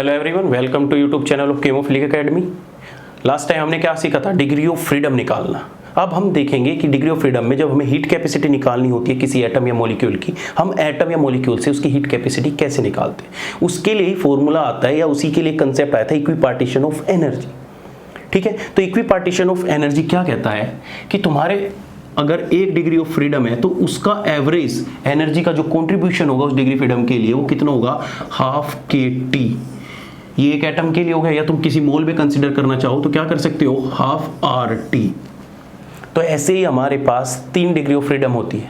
Hello everyone, welcome to YouTube channel of Chemophilic Academy. Last time हमने क्या सीखा था? डिग्री ऑफ फ्रीडम निकालना। अब हम देखेंगे कि डिग्री ऑफ फ्रीडम में जब हमें हीट कैपेसिटी निकालनी होती है किसी एटम या मॉलिक्यूल की, हम एटम या मॉलिक्यूल से उसकी हीट कैपेसिटी कैसे निकालते हैं। उसके लिए ही फॉर्मूला आता है या उसी के लिए कंसेप्ट आया था इक्विपार्टीशन ऑफ एनर्जी। ठीक है, तो इक्विपार्टीशन ऑफ एनर्जी क्या कहता है कि तुम्हारे अगर 1 डिग्री ऑफ फ्रीडम है तो उसका एवरेज एनर्जी का जो कंट्रीब्यूशन होगा उस डिग्री फ्रीडम के लिए वो कितना होगा? Half KT। ये एक एटम के लिए हो गया, या तुम किसी मोल में कंसीडर करना चाहो तो क्या कर सकते हो? Half RT। तो ऐसे ही हमारे पास 3 डिग्री ऑफ फ्रीडम होती है,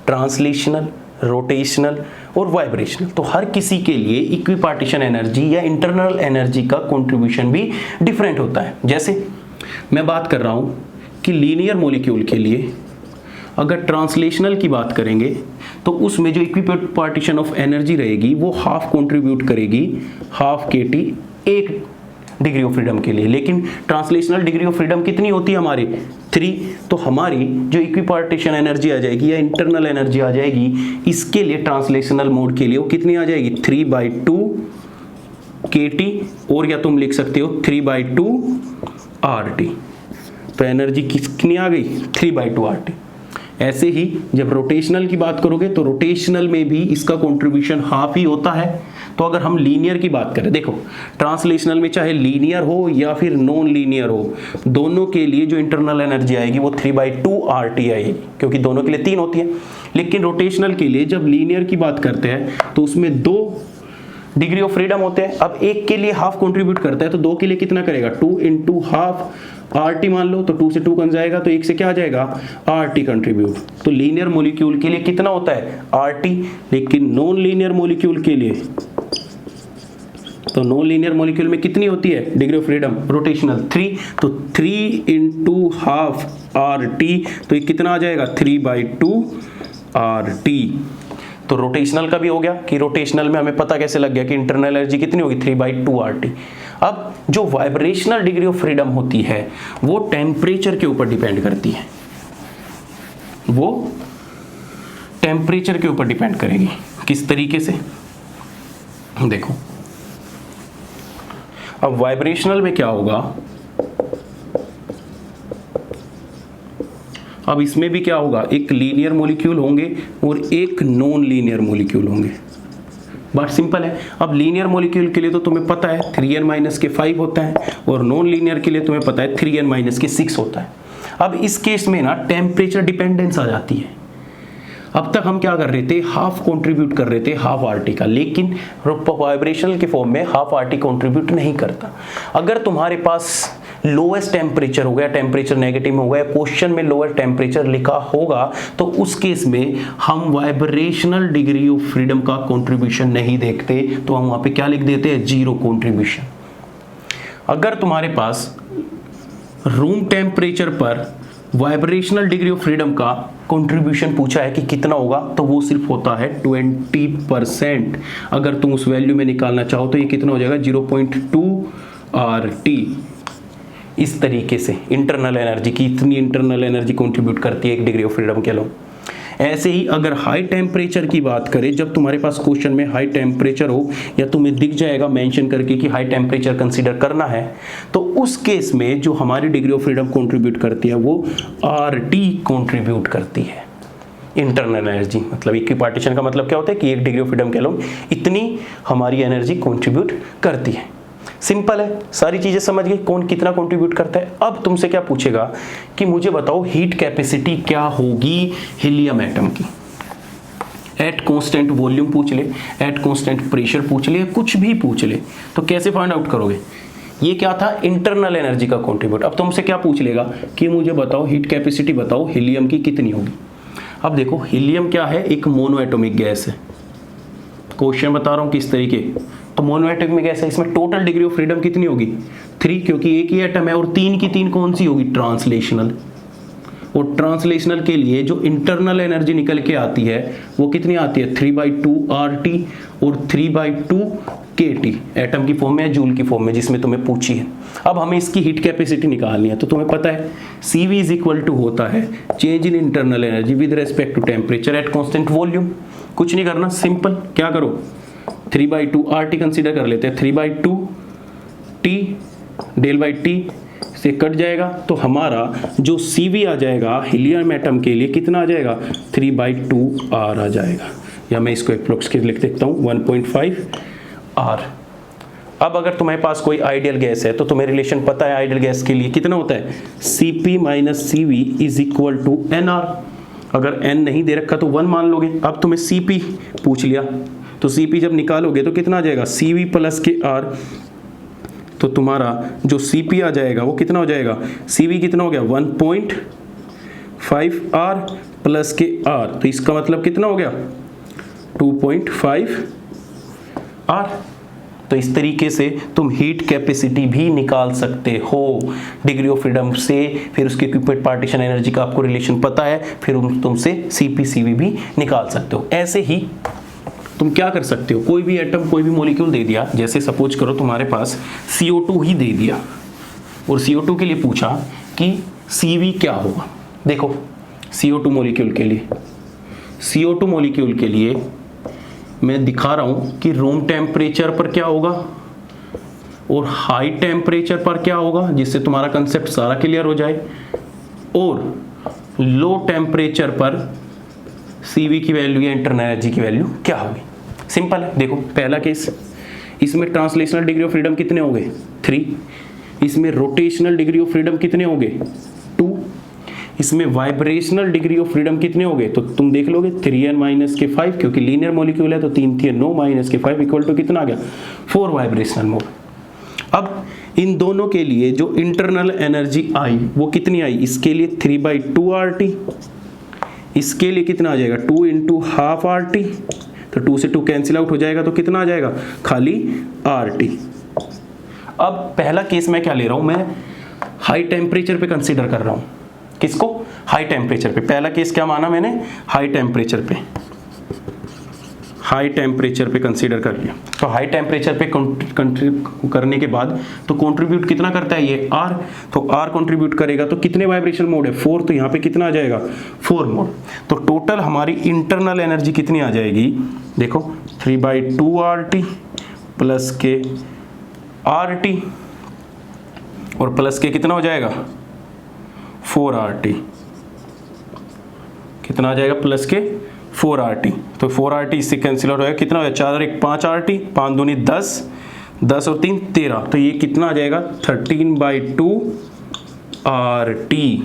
ट्रांसलेशनल, रोटेशनल और वाइब्रेशनल। तो हर किसी के लिए इक्विपार्टीशन एनर्जी या इंटरनल एनर्जी का कंट्रीब्यूशन भी डिफरेंट होता है। जैसे मैं बात कर रहा हूं कि लीनियर मॉलिक्यूल के लिए अगर ट्रांसलेशनल की बात करेंगे तो उसमें जो इक्विपार्टीशन ऑफ एनर्जी रहेगी वो हाफ कंट्रीब्यूट करेगी, half KT 1 degree of freedom के लिए। लेकिन ट्रांसलेशनल डिग्री ऑफ फ्रीडम कितनी होती है हमारी? 3। तो हमारी जो इक्विपार्टीशन एनर्जी आ जाएगी या इंटरनल एनर्जी आ जाएगी इसके लिए ट्रांसलेशनल मोड के लिए वो कितनी आ जाएगी? 3/2 KT, और या तुम लिख सकते हो 3/2 RT। तो एनर्जी कितनी आ गई? 3/2 RT। ऐसे ही जब रोटेशनल की बात करोगे तो रोटेशनल में भी इसका कंट्रीब्यूशन हाफ ही होता है। तो अगर हम लीनियर की बात करें, देखो ट्रांसलेशनल में चाहे लीनियर हो या फिर नॉन लीनियर हो, दोनों के लिए जो इंटरनल एनर्जी आएगी वो 3/2 RT आएगी, क्योंकि दोनों के लिए 3 होती है। लेकिन रोटेशनल के लिए जब लीनियर की बात करते हैं तो उसमें 2 डिग्री ऑफ फ्रीडम होते हैं। अब एक के लिए हाफ कंट्रीब्यूट करता है तो 2 के लिए कितना करेगा? 2 × हाफ RT मान लो, तो 2 से 2 कौन जाएगा तो 1 से क्या आ जाएगा? RT contribute. तो लीनियर मॉलिक्यूल के लिए कितना होता है? RT। लेकिन नॉन लीनियर मॉलिक्यूल के लिए, तो नॉन लीनियर मॉलिक्यूल में कितनी होती है डिग्री ऑफ फ्रीडम? रोटेशनल 3। तो 3 × हाफ RT, तो ये कितना आ जाएगा? 3/2 RT। तो रोटेशनल का भी हो गया कि रोटेशनल में हमें पता कैसे लग गया कि इंटरनल एनर्जी कितनी होगी? 3/2 RT। अब जो वाइब्रेशनल डिग्री ऑफ फ्रीडम होती है वो टेम्परेचर के ऊपर डिपेंड करती है, वो टेम्परेचर के ऊपर डिपेंड करेगी। किस तरीके से? देखो अब वाइब्रेशनल में क्या होगा, अब इसमें भी क्या होगा? एक लीनियर मॉलिक्यूल होंगे और एक नॉन लीनियर मॉलिक्यूल होंगे। बात सिंपल है। अब लीनियर मॉलिक्यूल के लिए तो तुम्हें पता है 3n-5 होता है, और नॉन लीनियर के लिए तुम्हें पता है 3n-6 होता है। अब इस केस में ना टेम्परेचर डिपेंडेंस आ जाती है। अब तक हम क्या कर रहे थे? हाफ कंट्रीब्यूट कर रहे थे हाफ RT का, लेकिन वाइब्रेशनल के फॉर्म में हाफ RT कंट्रीब्यूट नहीं करता। अगर तुम्हारे पास लोएस्ट टेम्परेचर हो गया, टेम्परेचर नेगेटिव में हो गया, क्वेश्चन में लोअर टेम्परेचर लिखा होगा, तो उस केस में हम वाइब्रेशनल डिग्री ऑफ फ्रीडम का कंट्रीब्यूशन नहीं देखते, तो हम वहां पे क्या लिख देते हैं? 0 कंट्रीब्यूशन। अगर तुम्हारे पास रूम टेम्परेचर पर वाइब्रेशनल डिग्री ऑफ फ्रीडम का कंट्रीब्यूशन पूछा है कि कितना होगा, तो वो सिर्फ होता है 20%। अगर तुम उस वैल्यू में निकालना चाहो तो ये कितना हो जाएगा? 0.2 RT। इस तरीके से इंटरनल एनर्जी की, इतनी इंटरनल एनर्जी कंट्रीब्यूट करती है 1 डिग्री ऑफ फ्रीडम के लिए। ऐसे ही अगर हाई टेम्परेचर की बात करें, जब तुम्हारे पास क्वेश्चन में हाई टेम्परेचर हो या तुम्हें दिख जाएगा मेंशन करके कि हाई टेम्परेचर कंसीडर करना है, तो उस केस में जो हमारी डिग्री ऑफ फ्रीडम कंट्रीब्यूट करती है वो RT कंट्रीब्यूट करती है। इंटरनल एनर्जी मतलब इक्विपार्टीशन का मतलब क्या होता है कि 1 डिग्री ऑफ फ्रीडम के लिए इतनी हमारी एनर्जी कंट्रीब्यूट करती है। सिंपल है, सारी चीजें समझ गए कौन कितना कंट्रीब्यूट करता है। अब तुमसे क्या पूछेगा कि मुझे बताओ हीट कैपेसिटी क्या होगी हीलियम एटम की। एट कांस्टेंट वॉल्यूम पूछ ले, एट कांस्टेंट प्रेशर पूछ ले, कुछ भी पूछ ले, तो कैसे फाइंड आउट करोगे? ये क्या था? इंटरनल एनर्जी का कंट्रीब्यूट। अब तुमसे क्या पूछ लेगा कि मुझे बताओ हीट कैपेसिटी बताओ हीलियम की कितनी होगी। अब देखो हीलियम क्या है? एक मोनो एटॉमिक गैस है। क्वेश्चन बता रहा हूं किस तरीके, तो मोनो एटॉमिक गैस है, इसमें टोटल डिग्री ऑफ फ्रीडम कितनी होगी? 3, क्योंकि एक ही एटम है, और 3 की 3 कौन सी होगी? ट्रांसलेशनल। और ट्रांसलेशनल के लिए जो इंटरनल एनर्जी निकल के आती है वो कितनी आती है? 3/2 RT और 3/2 KT, एटम की फॉर्म में या जूल की फॉर्म में, जिसमें तुम्हें पूछी है। अब हमें इसकी हीट कैपेसिटी निकालनी है, तो तुम्हें पता है CV = होता है change in internal energy with respect to temperature at constant volume. कुछ नहीं करना, सिंपल क्या करो 3/2 RT कंसीडर कर लेते हैं, 3/2 टी, डेल बाई टी से कट जाएगा, तो हमारा जो CV आ जाएगा हीलियम एटम के लिए कितना आ जाएगा, 3/2R आ जाएगा, या मैं इसको अप्रोक्स के लिख देता हूँ 1.5R। अब अगर तुम्हारे पास कोई आइडियल गैस है तो तुम्हें रिलेशन पता है आइडियल गैस के लिए कितना होता है, Cp minus CV is equal to NR। अगर N नहीं दे रखा तो 1 मान लोगे। अब तुम्हें Cp पूछ लिया, तो Cp जब निकालोगे तो कितना आ जाएगा, CV प्लस के R, तो तुम्हारा जो Cp आ जाएगा वो कितना हो जाएगा, CV कितना हो गया 1.5R प्लस के R, तो इसका मतलब कितना हो गया 2.5R। तो इस तरीके से तुम हीट कैपेसिटी भी निकाल सकते हो डिग्री ऑफ फ्रीडम से। फिर उसके इक्विपमेंट पार्टीशन एनर्जी का आपको रिलेशन पता है, फिर तुमसे Cp CV भी निकाल सकते हो। ऐसे ही तुम क्या कर सकते हो, कोई भी एटम कोई भी मॉलिक्यूल दे दिया, जैसे सपोज करो तुम्हारे पास CO2 ही दे दिया और CO2 के लिए पूछा कि CV क्या होगा। देखो CO2 मॉलिक्यूल के लिए मैं दिखा रहा हूं कि रूम टेम्परेचर पर क्या होगा और हाई टेम्परेचर पर क्या होगा, जिससे तुम्हारा कंसेप्ट सारा क्लियर हो जाए, और लो टेम्परेचर पर CV की वैल्यू या इंटरनल एनर्जी की वैल्यू क्या होगी। सिंपल है। देखो पहला केस, इसमें ट्रांसलेशनल डिग्री ऑफ फ्रीडम कितने हो गए 3, इसमें रोटेशनल डिग्री ऑफ फ्रीडम कितने हो गए 2, इसमें वाइब्रेशनल डिग्री ऑफ फ्रीडम कितने हो गए, तो तुम देख लोगे 3n माइनस के 5, क्योंकि लीनियर मॉलिक्यूल है तो 3 3 9 माइनस के 5 इक्वल टू कितना आ गया 4 वाइब्रेशनल मोड। अब इन दोनों के लिए जो इंटरनल एनर्जी आई वो कितनी आई, इसके लिए 3/2RT, इसके लिए कितना आ जाएगा 2 × 12RT, तो 2 से 2 कैंसिल आउट हो जाएगा, तो कितना आ जाएगा खाली RT। अब पहला केस मैं क्या ले रहा हूं, मैं हाई टेम्परेचर पे कंसीडर कर रहा हूं। किसको, हाई टेम्परेचर पे। पहला केस क्या माना मैंने, हाई टेम्परेचर पे कंसीडर कर लिया। तो हाई टेम्परेचर पे करने के बाद तो कंट्रीब्यूट कितना करता है ये R, तो R कंट्रीब्यूट करेगा, तो कितने वाइब्रेशन मोड है 4, तो यहाँ पे कितना आ जाएगा 4 मोड। तो टोटल हमारी इंटरनल एनर्जी कितनी आ जाएगी, देखो 3/2RT प्लस के RT और प्लस के कितना हो जाएगा 4RT, कितना आ जाएगा प्लस के 4RT, तो 4RT इससे कैंसिल आउट होगा, कितना हो जाएगा 4 और 1 5RT, 5 दूनी 10, 10 और 3 13, तो ये कितना आ जाएगा 13/2RT।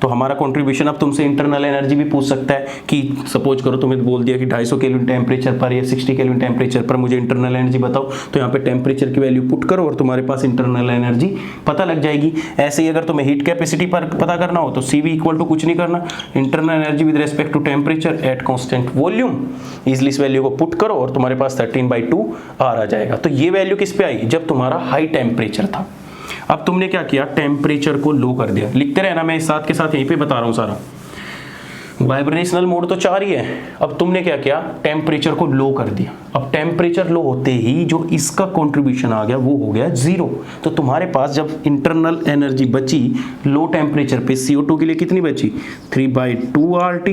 तो हमारा कंट्रीब्यूशन, अब तुमसे इंटरनल एनर्जी भी पूछ सकता है कि सपोज करो तुम्हें बोल दिया कि 250 केल्विन टेम्परेचर पर या 60 केल्विन टेम्परेचर पर मुझे इंटरनल एनर्जी बताओ, तो यहाँ पे टेम्परेचर की वैल्यू पुट करो और तुम्हारे पास इंटरनल एनर्जी पता लग जाएगी। ऐसे ही अगर तुम्हें हीट कैपेसिटी पर पता करना हो तो CV इक्वल टू कुछ नहीं करना, internal energy with respect to temperature at constant volume, easily इस वैल्यू को पुट करो और तुम्हारे पास 13/2R आ जाएगा। तो ये वैल्यू किस पे आई, जब तुम्हारा हाई टेम्परेचर था। अब तुमने क्या किया, टेम्परेचर को लो कर दिया, लिखते रहना, मैं इस साथ के साथ यहीं पे बता रहा हूं सारा। वाइब्रेशनल मोड तो 4 ही है, अब तुमने क्या किया, टेम्परेचर को लो कर दिया। अब टेम्परेचर लो होते ही जो इसका कंट्रीब्यूशन आ गया वो हो गया 0। तो तुम्हारे पास जब इंटरनल एनर्जी बची लो टेम्परेचर पे CO2 के लिए कितनी बची 3/2RT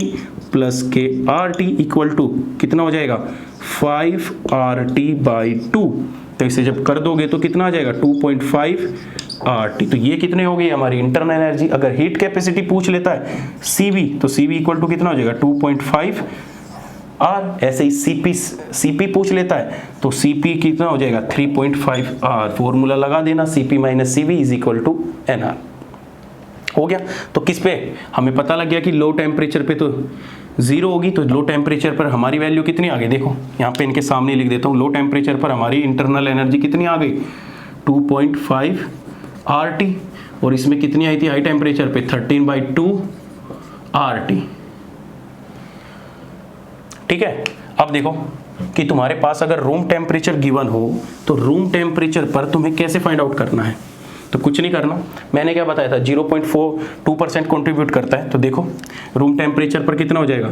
प्लस के RT इक्वल टू कितना हो जाएगा 5RT/2। तो इसे जब कर दोगे तो कितना आ जाएगा 2.5RT। तो ये कितने हो गई हमारी इंटरनल एनर्जी। अगर हीट कैपेसिटी पूछ लेता है CV, तो CV इक्वल टू कितना हो जाएगा 2.5R। ऐसे ही CP पूछ लेता है तो CP कितना हो जाएगा 3.5R। फॉर्मूला लगा देना, CP minus CV is equal to NR। हो गया। तो किस पे हमें पता लग गया कि लो टेम्परेचर पे तो 0 होगी, तो लो टेम्परेचर पर हमारी वैल्यू कितनी आ गई, देखो यहाँ पे इनके सामने लिख देता हूँ। लो टेम्परेचर पर हमारी इंटरनल एनर्जी कितनी आ गई 2.5RT, और इसमें कितनी आई थी हाई टेम्परेचर पे 13/2RT। ठीक है। अब देखो कि तुम्हारे पास अगर रूम टेम्परेचर गिवन हो तो रूम टेम्परेचर पर तुम्हें कैसे फाइंड आउट करना है। तो कुछ नहीं करना, मैंने क्या बताया था 0.42% कंट्रीब्यूट करता है। तो देखो रूम टेम्परेचर पर कितना हो जाएगा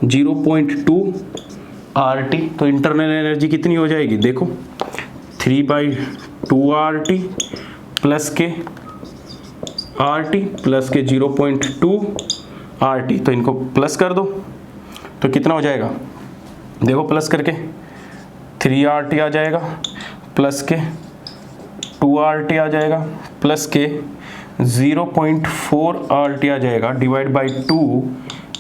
0.2RT, तो इंटरनल एनर्जी कितनी हो जाएगी, देखो 3/2RT प्लस के RT प्लस के 0.2RT, तो इनको प्लस कर दो तो कितना हो जाएगा, देखो प्लस करके 3RT आ जाएगा प्लस के 2RT आ जाएगा प्लस के 0.4RT आ जाएगा divide by 2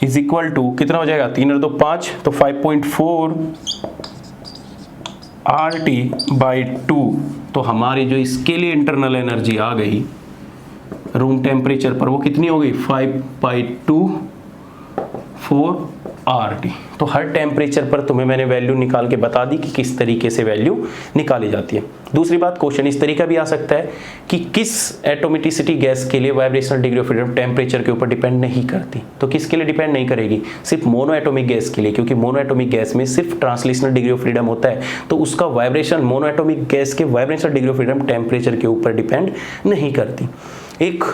is equal to कितना हो जाएगा, 3 और 2 5, तो 5.4RT बाई 2। तो हमारी जो इसके लिए इंटरनल एनर्जी आ गई रूम टेम्परेचर पर वो कितनी हो गई, 5/2/4RT। तो हर टेम्परेचर पर तुम्हें मैंने वैल्यू निकाल के बता दी कि किस तरीके से वैल्यू निकाली जाती है। दूसरी बात, क्वेश्चन इस तरीका भी आ सकता है कि किस एटोमिसिटी गैस के लिए vibrational degree of freedom temperature के ऊपर डिपेंड नहीं करती। तो किसके लिए डिपेंड नहीं करेगी, सिर्फ मोनो एटोमिक गैस के लिए, क्योंकि मोनो एटोमिक गैस में सिर्फ ट्रांसलेशनल डिग्री ऑफ फ्रीडम होता है, तो उसका वाइब्रेशन मोनो एटोमिक गैस के vibrational degree of freedom temperature के ऊपर डिपेंड नहीं करती। एक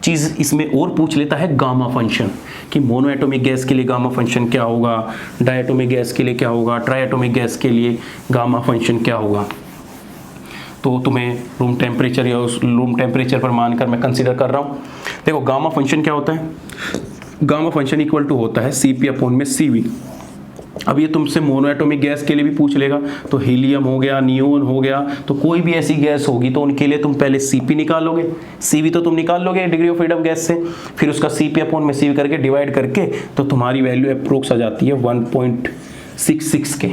चीज़ इसमें और पूछ लेता है गामा फंक्शन, कि मोनो एटोमिक गैस के लिए गामा फंक्शन क्या होगा, डायटोमिक गैस के लिए क्या होगा, ट्राई एटोमिक गैस के लिए गामा फंक्शन क्या होगा। तो तुम्हें रूम टेम्परेचर या उस रूम टेम्परेचर पर मानकर मैं कंसीडर कर रहा हूँ। देखो गामा फंक्शन क्या होता है, गामा फंक्शन इक्वल टू होता है Cp/Cv। अब ये तुमसे मोनो एटोमिक गैस के लिए भी पूछ लेगा, तो हीलियम हो गया, नियोन हो गया, तो कोई भी ऐसी गैस होगी तो उनके लिए तुम पहले Cp निकालोगे, Cv तो तुम निकाल लोगे डिग्री ऑफ फ्रीडम गैस से, फिर उसका Cp/Cv करके डिवाइड करके तो तुम्हारी वैल्यू अप्रोक्स आ जाती है 1.66 के।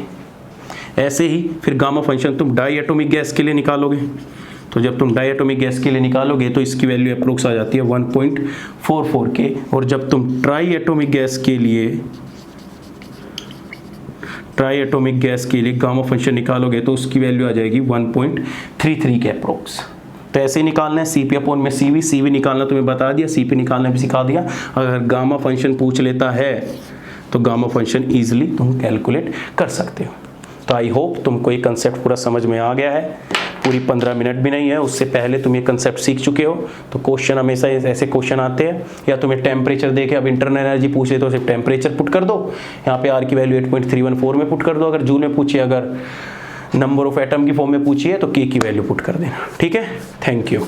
ऐसे ही फिर गामा फंक्शन तुम डाई एटोमिक गैस के लिए निकालोगे, तो जब तुम डाई एटोमिक गैस के लिए निकालोगे तो इसकी वैल्यू अप्रोक्स आ जाती है 1.44 के। और जब तुम ट्राई एटोमिक गैस के लिए गामा फंक्शन निकालोगे तो उसकी वैल्यू आ जाएगी 1.33 के अप्रोक्स। तो ऐसे ही निकालना है Cp/Cv, Cv निकालना तुम्हें बता दिया, Cp निकालना भी सिखा दिया। अगर गामा फंक्शन पूछ लेता है तो गामा फंक्शन ईजिली तुम कैलकुलेट कर सकते हो। तो आई होप तुमको ये कंसेप्ट पूरा समझ में आ गया है। पूरी 15 मिनट भी नहीं है, उससे पहले तुम ये कंसेप्ट सीख चुके हो। तो क्वेश्चन हमेशा ऐसे क्वेश्चन आते हैं, या तुम्हें टेम्परेचर देके अब इंटरनल एनर्जी पूछ ले तो सिर्फ टेम्परेचर पुट कर दो, यहाँ पे R की वैल्यू 8.314 में पुट कर दो। अगर जूल में पूछिए, अगर नंबर ऑफ एटम की फॉर्म में पूछिए तो K की वैल्यू पुट कर देना। ठीक है, थैंक यू।